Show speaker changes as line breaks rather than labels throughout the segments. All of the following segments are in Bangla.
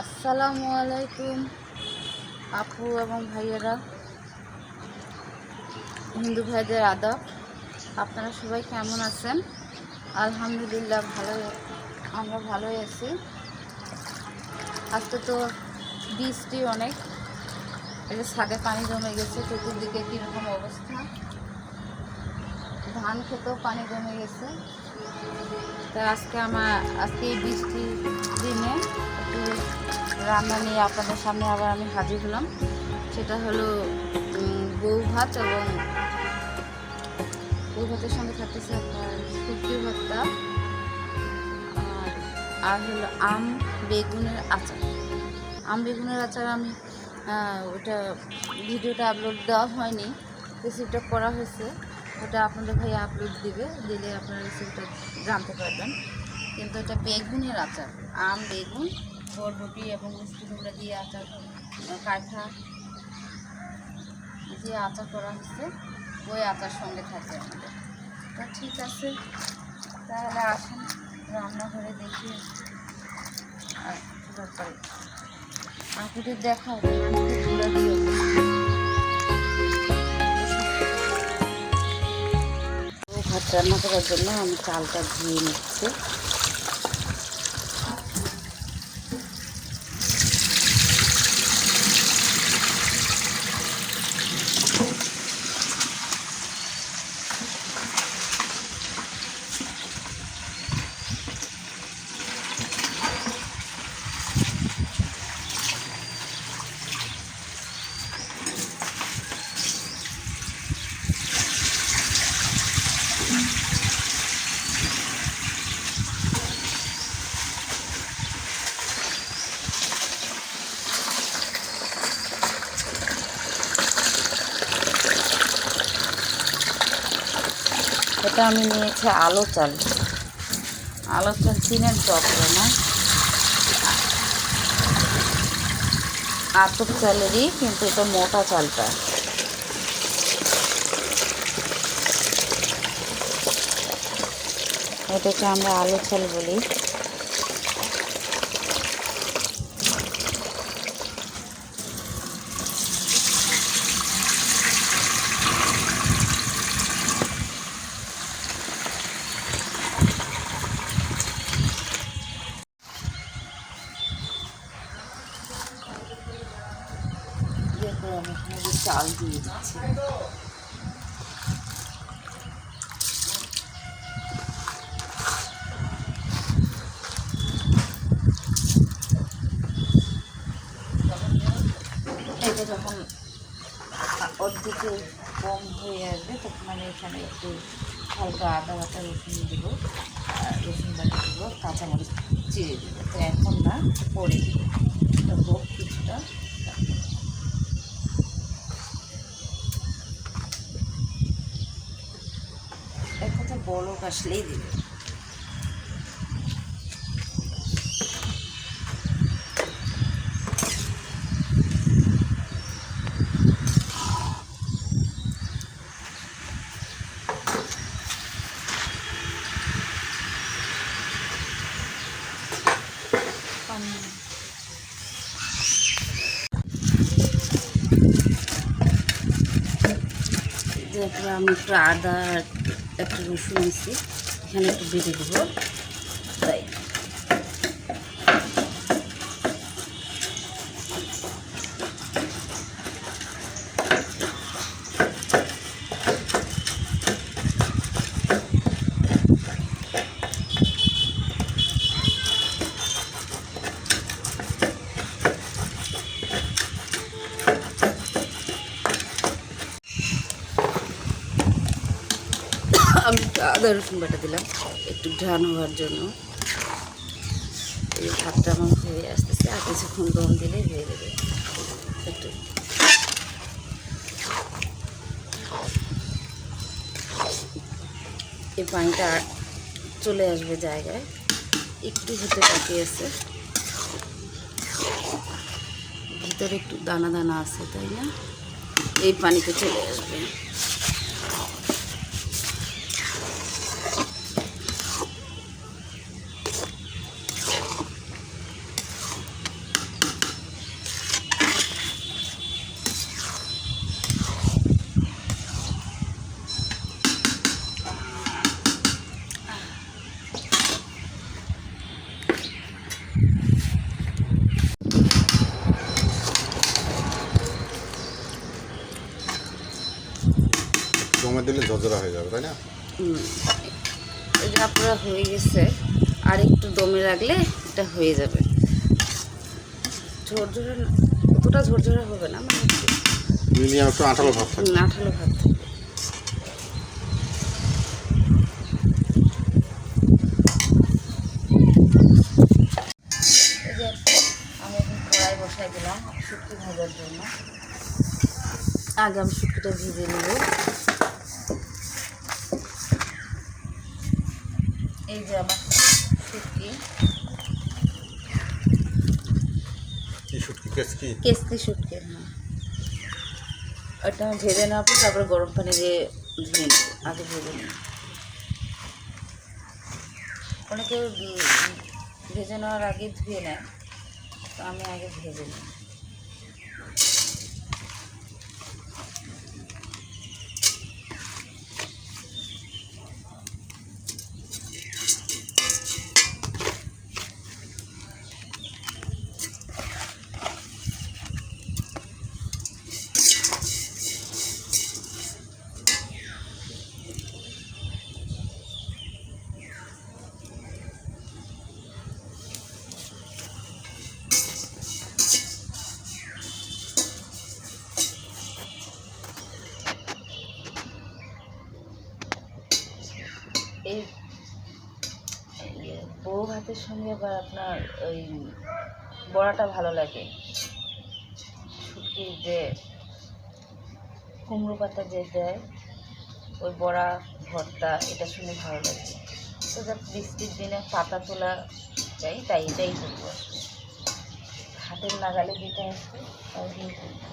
আসসালামু আলাইকুম আপু এবং ভাইয়েরা, হিন্দু ভাইদের আদাব। আপনারা সবাই কেমন আছেন? আলহামদুলিল্লাহ আমরা ভালোই আছি। আজকে তো বৃষ্টি অনেক, এটা ছাদে পানি জমে গেছে, চতুর্দিকে কীরকম অবস্থা। ধান খেতেও পানি জমে গেছে। তাই আজকে এই বৃষ্টির দিনে একটু রান্না নিয়ে আপনাদের সামনে আবার আমি হাজির হলাম। সেটা হলো বউ ভাত, এবং বউ ভাতের সঙ্গে থাকতেছে আপনার শুটকি ভর্তা আর হলো বেগুনের আচার। বেগুনের আচার আমি ওটা ভিডিওটা আপলোড দেওয়া হয়নি, রেসিপিটা করা হয়েছে, ওটা আপনাদের ভাই আপলোড দিলে আপনারা রেসিপিটা জানতে পারবেন। কিন্তু এটা বেগুনের আচার, বেগুন, বরবটি এবং মিষ্টি কুমড়া দিয়ে আচার, কাঁঠা দিয়ে আচার করা হয়েছে। ওই আচার সঙ্গে থাকে আমাদের। তো ঠিক আছে, তাহলে আসুন রান্নাঘরে দেখি আর ব্যাপারে আপনাদের দেখাও। ভাত রান্না করার জন্য আমি চালটা ধুয়ে নিচ্ছি। এটা আমি নিয়েছি আলো চাল চিনের চপড়া না, আতপ চালেরই, কিন্তু এটা মোটা চালটা। এটাকে আমরা আলো চাল বলি। আমি এখানে চাল দিয়ে দিচ্ছি। এটা যখন অর্ধেকে কম হয়ে আসবে তখন আমি এখানে একটু হালকা আদা বাটা রসুন দেবো, রসুন বাটা দেবো, কাঁচামরিচ চিড়ে দেবো। তো এখন না, পরে দেবো, এটা হোক কিছুটা। এক কথা বলক আসলেই দেবে। তারপরে আমি একটু আদা, একটু রসুন দিচ্ছি, এখানে একটু বেটে দেবো। তাই আমি আদা রসুন বাটা দিলাম একটু ঘ্রাণ হওয়ার জন্য। এই ভাতটা আমার হয়ে আসতেছে, আর কিছুক্ষণ দম দিলেই হয়ে যাবে। একটু এই পানিটা চলে আসবে জায়গায়, একটু হতে বাকি আছে, ভিতরে একটু দানা দানা আছে, তাই না? এই পানিতে চলে আসবে।
দিলে ঝরঝরা হয়ে যাবে, তাই না?
এটা পুরো হয়ে গেছে, আর একটু দমে রাখলে এটা হয়ে যাবে। ঝরঝরা অতটা ঝরঝরা হবে না, মানে
মিডিয়াম একটু আঠালো ভাব থাকবে।
আঠালো ভাব থাকবে। এই যে আমি এখন কড়াই বসাই দিলাম শুটকি ভাজার জন্য। আগে আমি শুটকিটা ভেজে নেব। এই যে আমার শুটকি, কেসকি শুটকি, হ্যাঁ, ওটা আমি ভেজে নেওয়ার পর তারপরে গরম পানি দিয়ে ধুয়ে নেব। আগে ভেজে নেব। অনেকে ভেজে নেওয়ার আগে ধুয়ে নেয়, তো আমি আগে ভেজে নিই। এই বউ ভাতের সঙ্গে আবার আপনার ওই বড়াটা ভালো লাগে, শুটকির যে কুমড়ো পাতা যে দেয় ওই বড়া ভর্তা, এটা শুনে ভালো লাগে। তো যা বৃষ্টির দিনে পাতা তোলা চাই, তাই এটাই করবো। হাতের নাগালে যেটা আছে তাই দিয়ে করবো।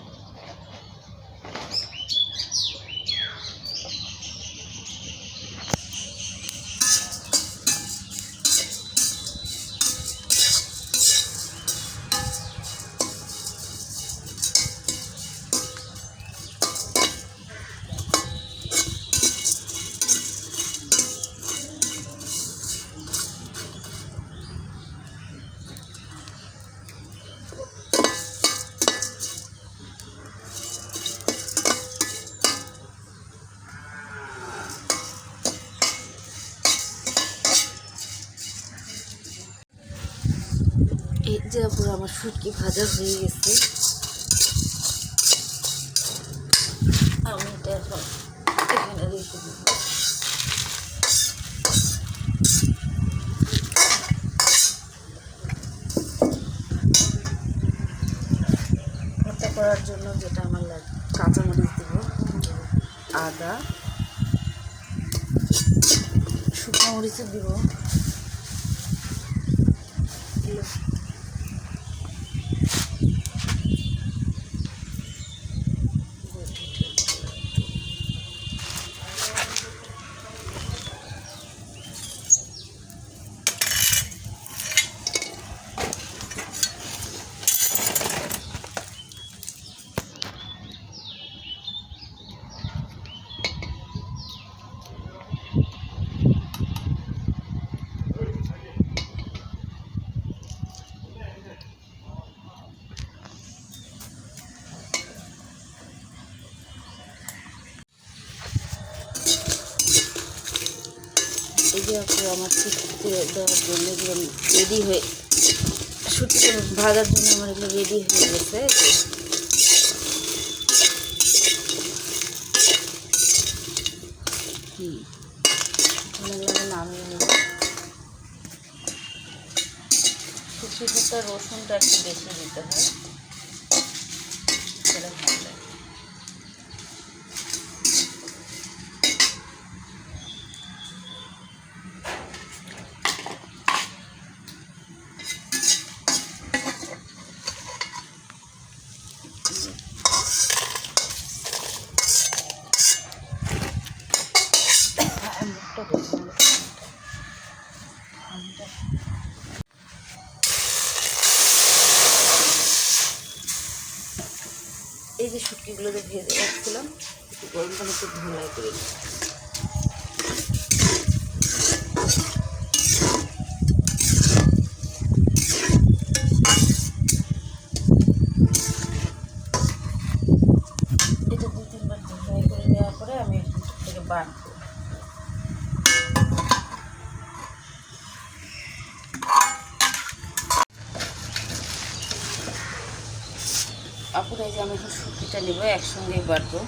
এই যে পুরো আমার শুটকি ভাজা হয়ে গেছে। আমি এটা এখন এখানে রেখে দিব। ভর্তা করার জন্য যেটা আমার লাগে, কাঁচামরিচ দিব, আদা, শুকনো মরিচও দিব, এই যে আমার শুটকিতে দেওয়ার জন্য এগুলো রেডি হয়ে, শুটকিতে ভাজার জন্য আমার এগুলো রেডি হয়ে গেছে। নামিয়ে নেব। শুটকি ভর্তা রসুনটা একটু বেশি দিতে হয়, সেটা ভালো লাগে। এই যে শুটকিগুলো যে ভেজে রাখছিলাম, একটু গরম পানি একটু ধোলাই করে নিই। এটা 2-3 বার ধোলাই করে নেওয়ার পরে আমি থেকে বাটবো। আপুরা এই যে আমি এখন শুটকিটা নেবো, একসঙ্গেই বাটবো।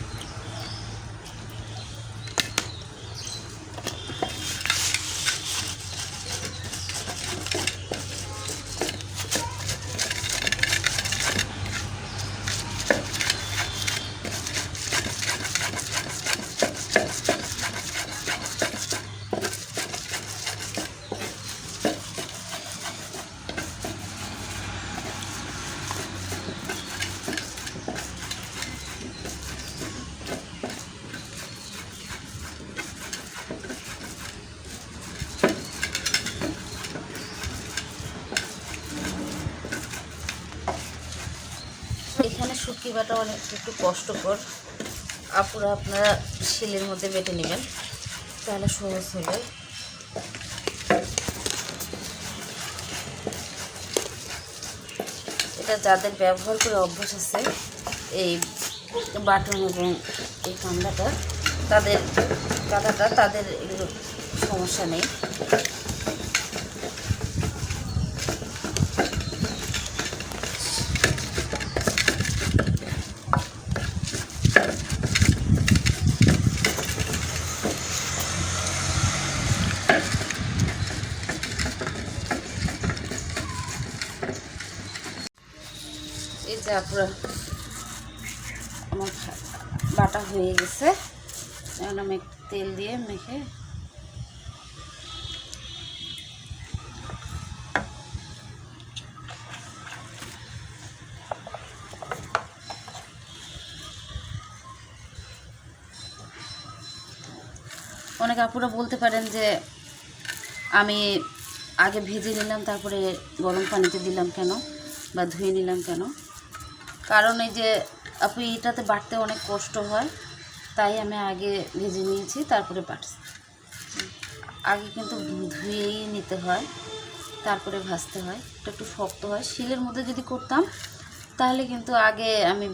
এখানে শুটকি বাটা অনেক একটু কষ্টকর, আপুরা আপনারা শিলের মধ্যে বেটে নেবেন, তাহলে সহজ হবে। এটা যাদের ব্যবহার করে অভ্যাস আছে এই বাটন এবং এই কাঁটাটা তাদের এগুলো সমস্যা নেই। এই যে আপুরা আমার বাটা হয়ে গেছে, এখন আমি তেল দিয়ে মেখে অনেক আপুরা বলতে পারেন যে আমি আগে ভেজে নিলাম তারপরে গরম পানিতে দিলাম কেন বা ধুয়ে নিলাম কেন। কারণ এই যে আপু এটাতে বাটতে অনেক কষ্ট হয়, তাই আমি আগে ভেজে নিয়েছি তারপরে বাটছি। আগে কিন্তু ধুয়েই নিতে হয়, তারপরে ভাজতে হয়, এটা একটু শক্ত হয়। শিলের মধ্যে যদি করতাম তাহলে কিন্তু আগে আমি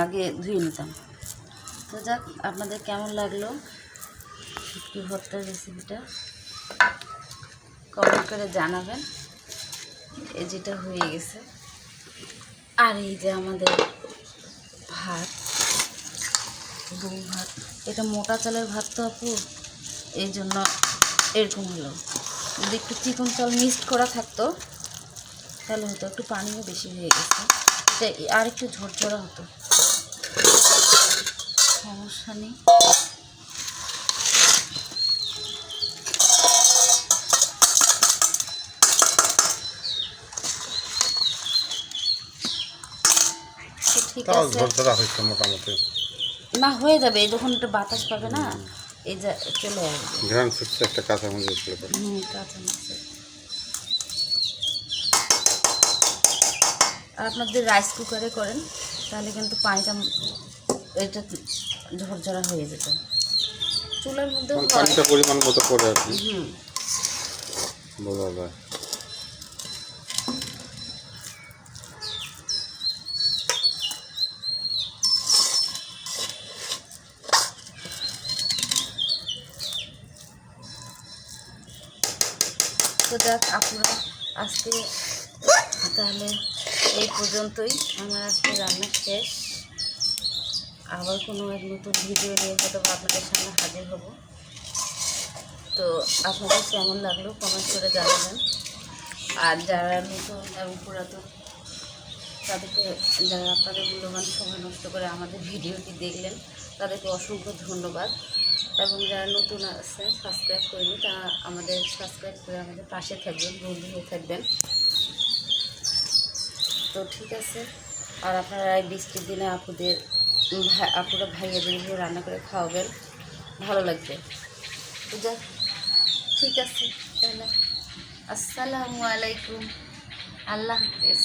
আগে ধুয়ে নিতাম। তো যাক, আপনাদের কেমন লাগলো শুটকি ভর্তার রেসিপিটা কমেন্ট করে জানাবেন। এই যেটা হয়ে গেছে, আর এই যে আমাদের ভাত, বউ ভাত, এটা মোটা চালের ভাত তো আপু, এই জন্য এরকম হলো। যদি একটু চিকন চাল মিক্সড করা থাকতো তাহলে হতো, একটু পানিও বেশি হয়ে গেছে, এটা আর একটু ঝরঝরা হতো, সমস্যা নেই। ঠিক আছে,
মোটামুটি
না হয়ে যাবে যখন একটু বাতাস পাবে না, এই যে চলে আসবে।
ঘ্রাণ ছুটছে একটা কাঁচামরিচ।
কাঁচামরিচ। আর আপনার যদি রাইস কুকারে করেন তাহলে কিন্তু পানিটা এটা ঝরঝরা হয়ে যেত। চুলার মধ্যে
পানিটা পরিমাণ মতো করে আর কি বোঝা যায়।
তো যাক আপনারা, আজকে তাহলে এই পর্যন্তই, আমার আজকে রান্না শেষ। আবার কোনো এক নতুন ভিডিও নিয়ে হয়তো আপনাদের সামনে হাজির হব। তো আপনাদের কেমন লাগলো কমেন্ট করে জানাবেন। আর যারা নতুন এবং পুরাতন তাদেরকে, যারা আপনাদের মূল্যবান সময় নষ্ট করে আমাদের ভিডিওটি দেখলেন তাদেরকে অসংখ্য ধন্যবাদ। এবং যারা নতুন আছে সাবস্ক্রাইব করেনি তারা আমাদের সাবস্ক্রাইব করে আমাদের পাশে থাকবেন, বন্ধু হয়ে থাকবেন। তো ঠিক আছে, আর আপনারা এই বৃষ্টির দিনে আপুরা ভাইয়াদেরকে রান্না করে খাওয়াবেন, ভালো লাগবে। তো যাক, ঠিক আছে তাহলে, আসসালামু আলাইকুম, আল্লাহ হাফেজ।